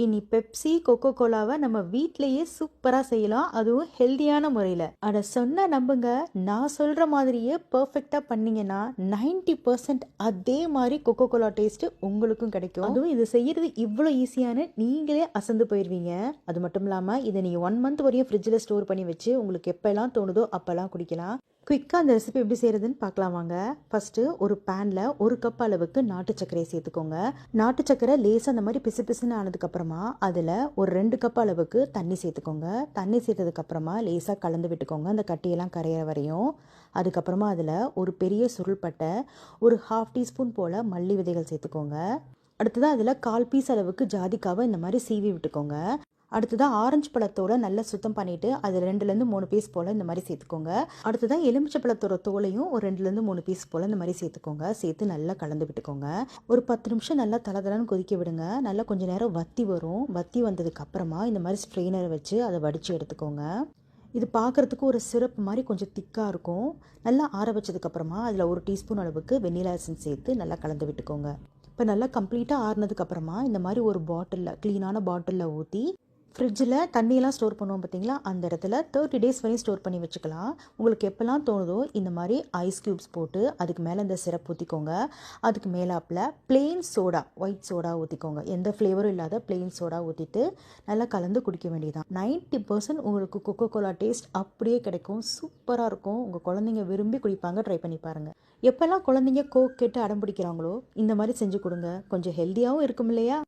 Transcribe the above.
இனி பெப்சி, கொக்கோ கோலாவை நம்ம வீட்லயே சூப்பரா செய்யலாம். அதுவும் ஹெல்தியான முறையில. அட சொன்னா நம்புங்க, நான் சொல்ற மாதிரியே பெர்ஃபெக்ட்டா பண்ணீங்கன்னா 90% அதே மாரி கொக்கோ கோலா டேஸ்ட் உங்களுக்கும் கிடைக்கும். அதுவும் இது செய்யறது இவ்வளோ ஈஸியான்னு நீங்களே அசந்து போயிருவீங்க. அது மட்டும் இல்லாம இதை நீங்க 1 மந்த் வரையும் ஃப்ரிட்ஜில் ஸ்டோர் பண்ணி வச்சு உங்களுக்கு எப்பெல்லாம் தோணுதோ அப்பெல்லாம் குடிக்கலாம். குயிக்காக அந்த ரெசிபி எப்படி செய்கிறதுன்னு பார்க்கலாம் வாங்க. ஃபஸ்ட்டு ஒரு பேனில் 1 கப் அளவுக்கு நாட்டு சர்க்கரையை சேர்த்துக்கோங்க. நாட்டு சர்க்கரை லேசாக அந்த மாதிரி பிசு பிசுன்னு ஆனதுக்கப்புறமா அதில் ஒரு 2 கப் அளவுக்கு தண்ணி சேர்த்துக்கோங்க. தண்ணி சேர்த்ததுக்கப்புறமா லேசாக கலந்து விட்டுக்கோங்க, அந்த கட்டியெல்லாம் கரையிற வரையும். அதுக்கப்புறமா அதில் ஒரு பெரிய சுருள்பட்டை, ஒரு 1/2 டீஸ்பூன் போல் மல்லி விதைகள் சேர்த்துக்கோங்க. அடுத்ததாக அதில் 1/4 பீஸ் அளவுக்கு ஜாதிக்காவை இந்த மாதிரி சீவி விட்டுக்கோங்க. அடுத்ததாக ஆரஞ்சு பழத்தோலை நல்லா சுத்தம் பண்ணிவிட்டு அதில் 2லேருந்து 3 பீஸ் போல் இந்த மாதிரி சேர்த்துக்கோங்க. அடுத்ததாக எலுமிச்சை பழத்தோட தோலையும் ஒரு 2லேருந்து 3 பீஸ் போல் இந்த மாதிரி சேர்த்துக்கோங்க. சேர்த்து நல்லா கலந்து விட்டுக்கோங்க. ஒரு 10 நிமிஷம் நல்லா தளதளன்னு கொதிக்க விடுங்க. நல்லா கொஞ்சம் நேரம் வத்தி வரும். வத்தி வந்ததுக்கப்புறமா இந்த மாதிரி ஸ்ட்ரெயினரை வச்சு அதை வடித்து எடுத்துக்கோங்க. இது பார்க்குறதுக்கு ஒரு சிரப்பு மாதிரி கொஞ்சம் திக்காக இருக்கும். நல்லா ஆற வச்சதுக்கப்புறமா அதில் 1 டீஸ்பூன் அளவுக்கு வெண்ணிலா எசன்ஸ் சேர்த்து நல்லா கலந்து விட்டுக்கோங்க. இப்போ நல்லா கம்ப்ளீட்டாக ஆறுனதுக்கப்புறமா இந்த மாதிரி ஒரு பாட்டிலில், க்ளீனான பாட்டிலில் ஊற்றி ஃப்ரிட்ஜில் தண்ணியெல்லாம் ஸ்டோர் பண்ணுவோம் பார்த்தீங்களா, அந்த இடத்துல 30 டேஸ் வரையும் ஸ்டோர் பண்ணி வச்சுக்கலாம். உங்களுக்கு எப்போல்லாம் தோணுதோ இந்த மாதிரி ஐஸ் க்யூப்ஸ் போட்டு அதுக்கு மேலே இந்த சிரப் ஊற்றிக்கோங்க. அதுக்கு மேலாப்பில் பிளெயின் சோடா, ஒயிட் சோடா ஊற்றிக்கோங்க. எந்த ஃப்ளேவரும் இல்லாத பிளெயின் சோடா ஊற்றிட்டு நல்லா கலந்து குடிக்க வேண்டியதான். 90% உங்களுக்கு கொக்கோ கோலா டேஸ்ட் அப்படியே கிடைக்கும். சூப்பராக இருக்கும். உங்கள் குழந்தைங்க விரும்பி குடிப்பாங்க. ட்ரை பண்ணி பாருங்கள். எப்போல்லாம் குழந்தைங்க கோக் கேட்டு அடம் பிடிக்கிறாங்களோ இந்த மாதிரி செஞ்சு கொடுங்க. கொஞ்சம் ஹெல்த்தியாகவும் இருக்கும் இல்லையா?